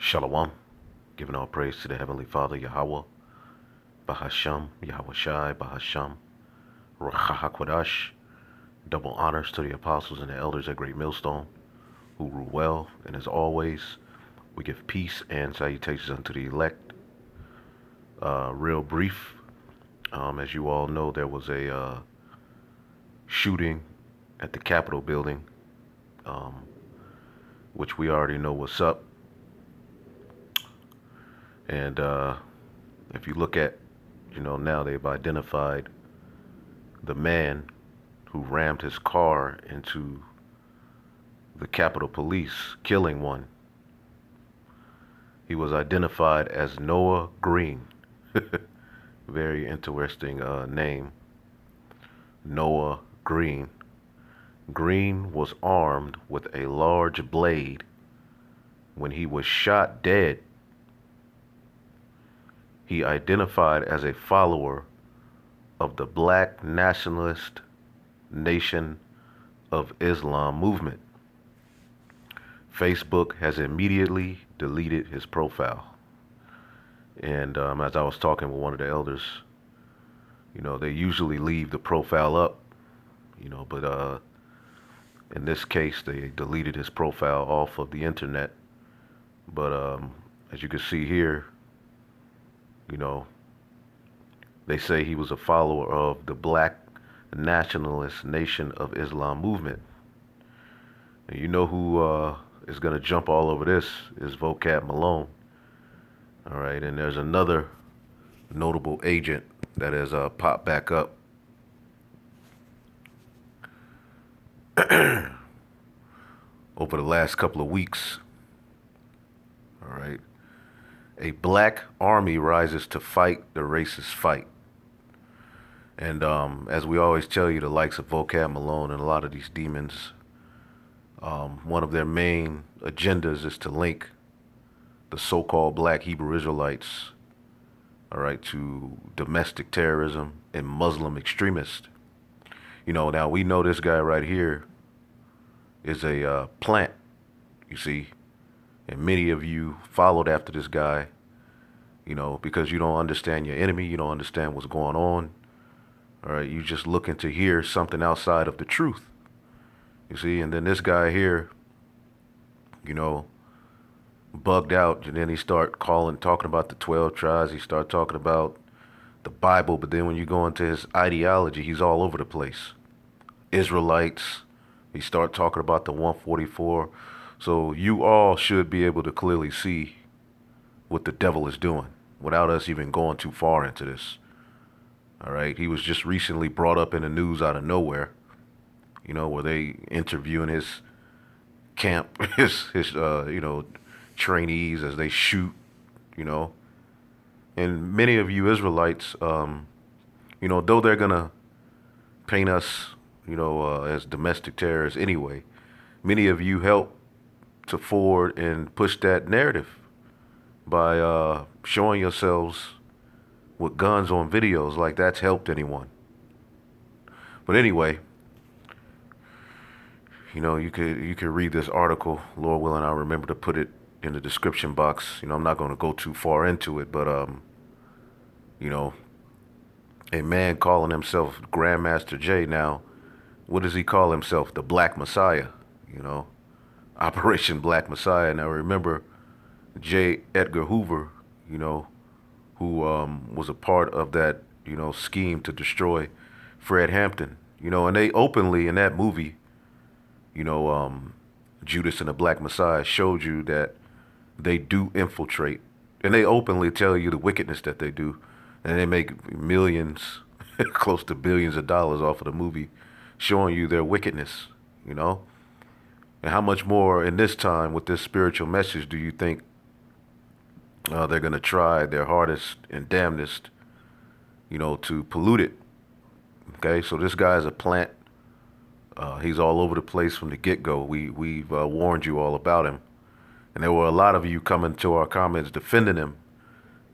Shalom, giving all praise to the Heavenly Father, Yahweh, Bahasham, Yahweh Shai, Bahasham, Ruach HaKodesh. Double honors to the apostles and the elders at Great Millstone, who rule well, and as always, we give peace and salutations unto the elect. Real brief, as you all know, there was a shooting at the Capitol building, which we already know what's up. And if you look at, now they've identified the man who rammed his car into the Capitol Police, killing one. He was identified as Noah Green. Very interesting name. Noah Green. Green was armed with a large blade when he was shot dead. He identified as a follower of the Black Nationalist Nation of Islam movement. Facebook has immediately deleted his profile. And as I was talking with one of the elders, they usually leave the profile up, but in this case, they deleted his profile off of the internet. But as you can see here, they say he was a follower of the Black Nationalist Nation of Islam movement. And you know who is going to jump all over this is Vocab Malone. All right, and there's another notable agent that has popped back up. Over the last couple of weeks. All right. A black army rises to fight the racist fight. And as we always tell you, the likes of Vocab Malone and a lot of these demons, one of their main agendas is to link the so-called black Hebrew Israelites, all right, to domestic terrorism and Muslim extremists. Now we know this guy right here is a plant, you see, and many of you followed after this guy, because you don't understand your enemy, you don't understand what's going on. All right, you just looking to hear something outside of the truth. You see, and then this guy here, bugged out, and then he talking about the 12 tribes. He start talking about the Bible, but then when you go into his ideology, he's all over the place. Israelites, he start talking about the 144. So you all should be able to clearly see what the devil is doing without us even going too far into this. All right, he was just recently brought up in the news out of nowhere, where they interviewing his camp, his trainees as they shoot, and many of you Israelites, though they're gonna paint us, as domestic terrorists anyway, many of you help to forward and push that narrative by showing yourselves with guns on videos like that's helped anyone. But anyway, you could read this article, Lord willing. I'll remember to put it in the description box. I'm not going to go too far into it, but a man calling himself Grandmaster Jay now. What does he call himself? The Black Messiah. Operation Black Messiah. Now remember, J. Edgar Hoover, who was a part of that, scheme to destroy Fred Hampton. And they openly in that movie, Judas and the Black Messiah showed you that they do infiltrate, and they openly tell you the wickedness that they do, and they make millions, close to billions of dollars off of the movie, showing you their wickedness, And how much more in this time with this spiritual message do you think they're going to try their hardest and damnedest, to pollute it? Okay, so this guy is a plant. He's all over the place from the get-go. We've warned you all about him. And there were a lot of you coming to our comments defending him.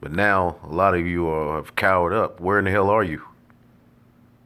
But now a lot of you have cowered up. Where in the hell are you?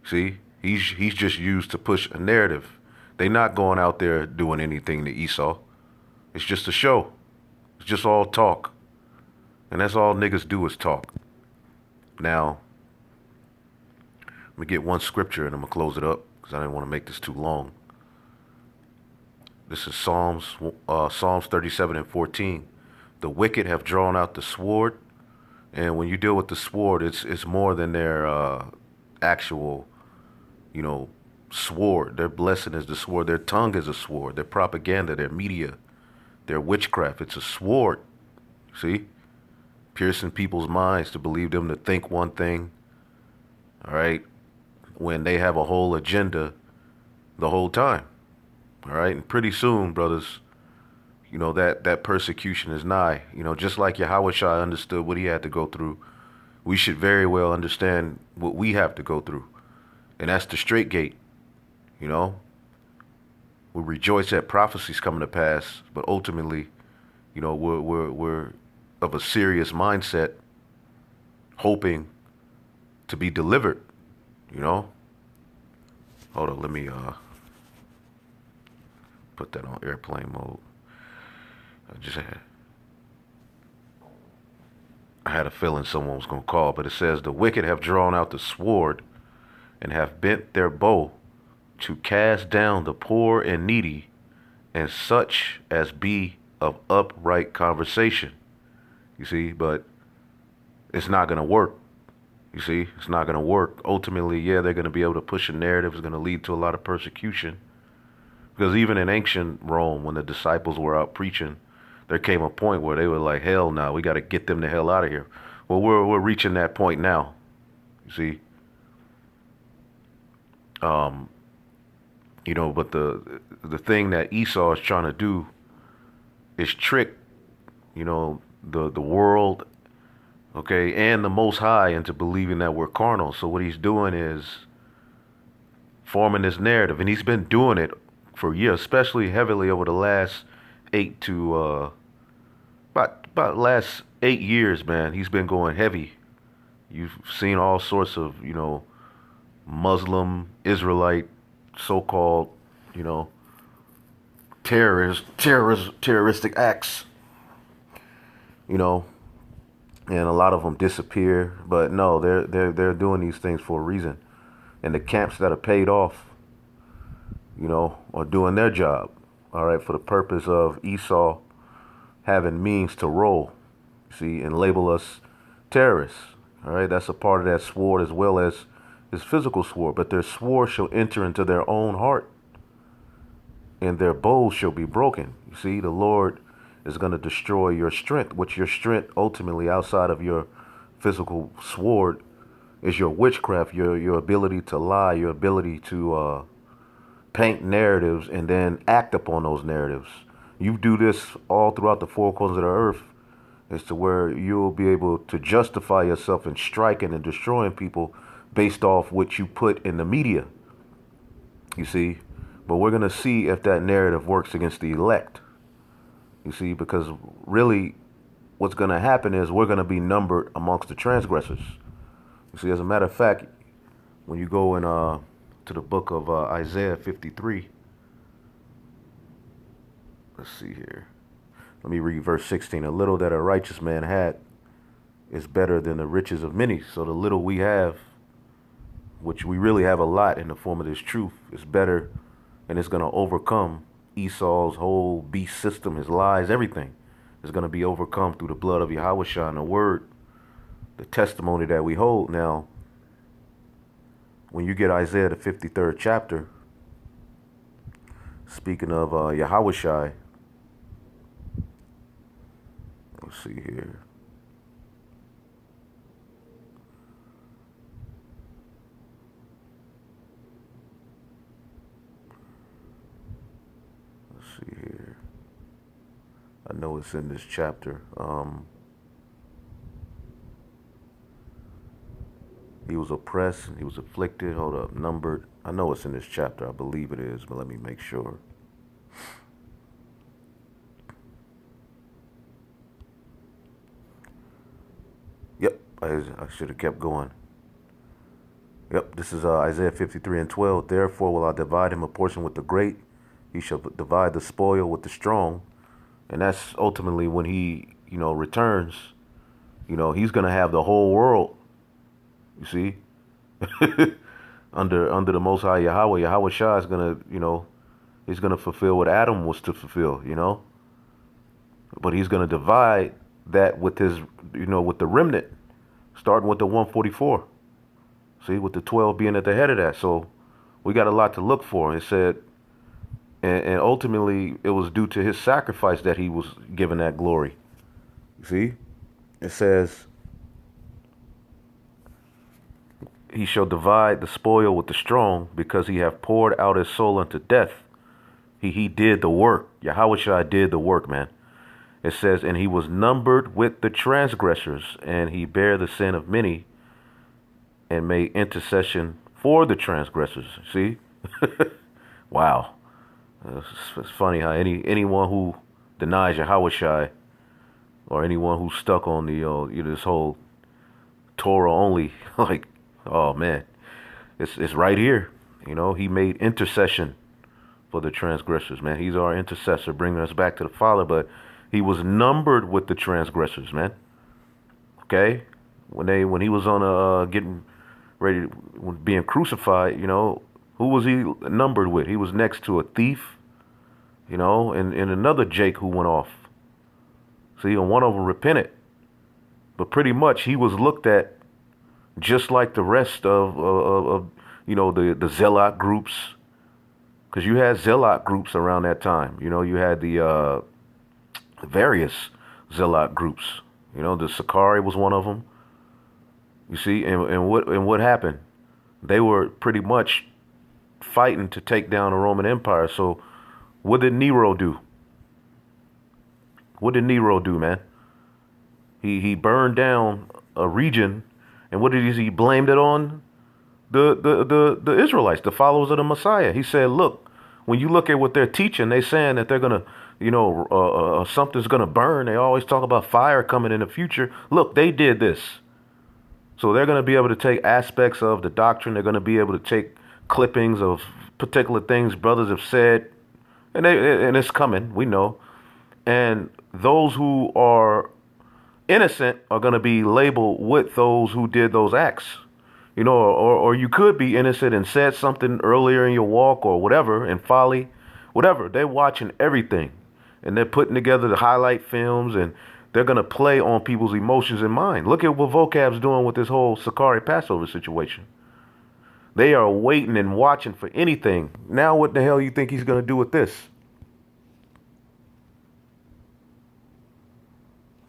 See, he's just used to push a narrative. They're not going out there doing anything to Esau. It's just a show. It's just all talk. And that's all niggas do is talk. Now, let me get one scripture and I'm going to close it up because I didn't want to make this too long. This is Psalms 37 and 14. The wicked have drawn out the sword. And when you deal with the sword, it's more than their actual, you know, sword. Their blessing is the sword. Their tongue is a sword. Their propaganda, their media, their witchcraft. It's a sword. See? Piercing people's minds to believe them to think one thing. All right? When they have a whole agenda the whole time. All right? And pretty soon, brothers, you know, that persecution is nigh. You know, just like Yahushua understood what he had to go through, we should very well understand what we have to go through. And that's the straight gate. You know, we rejoice that prophecies coming to pass, but ultimately, you know, we're of a serious mindset, hoping to be delivered. You know, hold on, let me put that on airplane mode. I had a feeling someone was gonna call, but it says the wicked have drawn out the sword and have bent their bow to cast down the poor and needy, and such as be of upright conversation. You see, but it's not going to work. You see, it's not going to work. Ultimately, yeah, they're going to be able to push a narrative. It's going to lead to a lot of persecution. Because even in ancient Rome, when the disciples were out preaching, there came a point where they were like, hell no, we got to get them the hell out of here. Well, we're reaching that point now. You see? You know, but the thing that Esau is trying to do is trick, you know, the world, okay, and the Most High into believing that we're carnal. So what he's doing is forming this narrative, and he's been doing it for years, especially heavily over the last about last 8 years, man. He's been going heavy. You've seen all sorts of, you know, Muslim, Israelite, so-called, you know, terroristic acts, you know, and a lot of them disappear. But no, they're doing these things for a reason, and the camps that are paid off, you know, are doing their job. All right, for the purpose of Esau having means to roll, see, and label us terrorists. All right, that's a part of that sword as well as his physical sword. But their sword shall enter into their own heart, and their bows shall be broken. You see, the Lord is going to destroy your strength, which your strength ultimately outside of your physical sword is your witchcraft, your ability to lie, your ability to paint narratives and then act upon those narratives. You do this all throughout the four corners of the earth as to where you'll be able to justify yourself in striking and destroying people based off what you put in the media. You see? But we're going to see if that narrative works against the elect. You see? Because really what's going to happen is we're going to be numbered amongst the transgressors. You see, as a matter of fact, when you go in to the book of Isaiah 53, let's see here. Let me read verse 16. A little that a righteous man had is better than the riches of many. So the little we have, which we really have a lot in the form of this truth, is better, and it's going to overcome Esau's whole beast system, his lies, everything is going to be overcome through the blood of Yahushua and the word, the testimony that we hold. Now, when you get Isaiah the 53rd chapter, speaking of Yahushua, let's see here. Let's see here. I know it's in this chapter. He was oppressed, he was afflicted. Hold up, numbered. I know it's in this chapter. I believe it is, but let me make sure. Yep, I should have kept going. Yep, this is Isaiah 53 and 12. Therefore will I divide him a portion with the great. He shall divide the spoil with the strong, And that's ultimately when he, returns. He's gonna have the whole world. You see, under the Most High Yahweh, Yahweh Shah is gonna, he's gonna fulfill what Adam was to fulfill. But he's gonna divide that with his, with the remnant, starting with the 144. See, with the 12 being at the head of that. So we got a lot to look for. It said, and ultimately it was due to his sacrifice that he was given that glory. You see, it says, he shall divide the spoil with the strong, because he hath poured out his soul unto death. He did the work. Yahweh Shai did the work, man. It says, and he was numbered with the transgressors, and he bare the sin of many, and made intercession for the transgressors. See? Wow. It's funny how anyone who denies Yahweh Shai, or anyone who's stuck on the this whole Torah only, like, oh man, it's right here. He made intercession for the transgressors, man. He's our intercessor, bringing us back to the Father. But he was numbered with the transgressors, man. Okay, when he was on getting ready, being crucified, who was he numbered with? He was next to a thief, and another Jake who went off. See, and one of them repented, but pretty much he was looked at just like the rest of the zealot groups, because you had zealot groups around that time. You had the various zealot groups. The Sakari was one of them. You see, and what happened? They were pretty much fighting to take down the Roman Empire. So what did Nero do? What did Nero do, man? He burned down a region, and what did he blamed it on? The Israelites, the followers of the Messiah. He said, look, when you look at what they're teaching, they're saying that they're gonna, something's gonna burn. They always talk about fire coming in the future. Look, they did this. So they're gonna be able to take aspects of the doctrine. They're gonna be able to take clippings of particular things brothers have said, and it's coming. We know, and those who are innocent are going to be labeled with those who did those acts, or you could be innocent and said something earlier in your walk or whatever, in folly, whatever. They're watching everything, and they're putting together the highlight films, and they're going to play on people's emotions and mind. Look at what Vocab's doing with this whole Sakari Passover situation. They are waiting and watching for anything. Now what the hell you think he's going to do with this?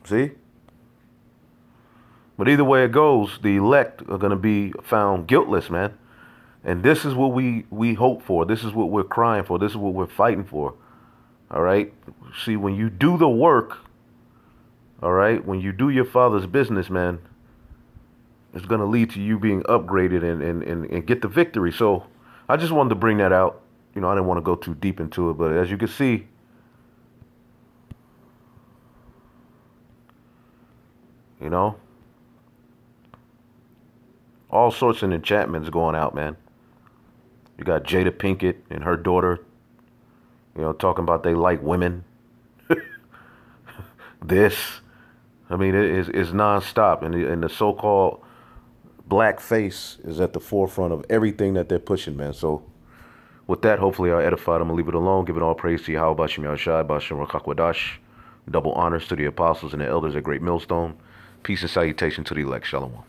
See? But either way it goes, the elect are going to be found guiltless, man. And this is what we hope for. This is what we're crying for. This is what we're fighting for. All right? See, when you do the work, all right, when you do your Father's business, man, it's going to lead to you being upgraded and get the victory. So I just wanted to bring that out. I didn't want to go too deep into it, but as you can see, all sorts of enchantments going out, man. You got Jada Pinkett and her daughter, talking about they like women. This, I mean, it's nonstop, and the so-called black face is at the forefront of everything that they're pushing, man. So with that, hopefully I edified. I'm gonna leave it alone. Give it all praise to Yahweh Bashem Yahushai, Bashem Rakakwadash. Double honors to the apostles and the elders at Great Millstone. Peace and salutation to the elect. Shalom.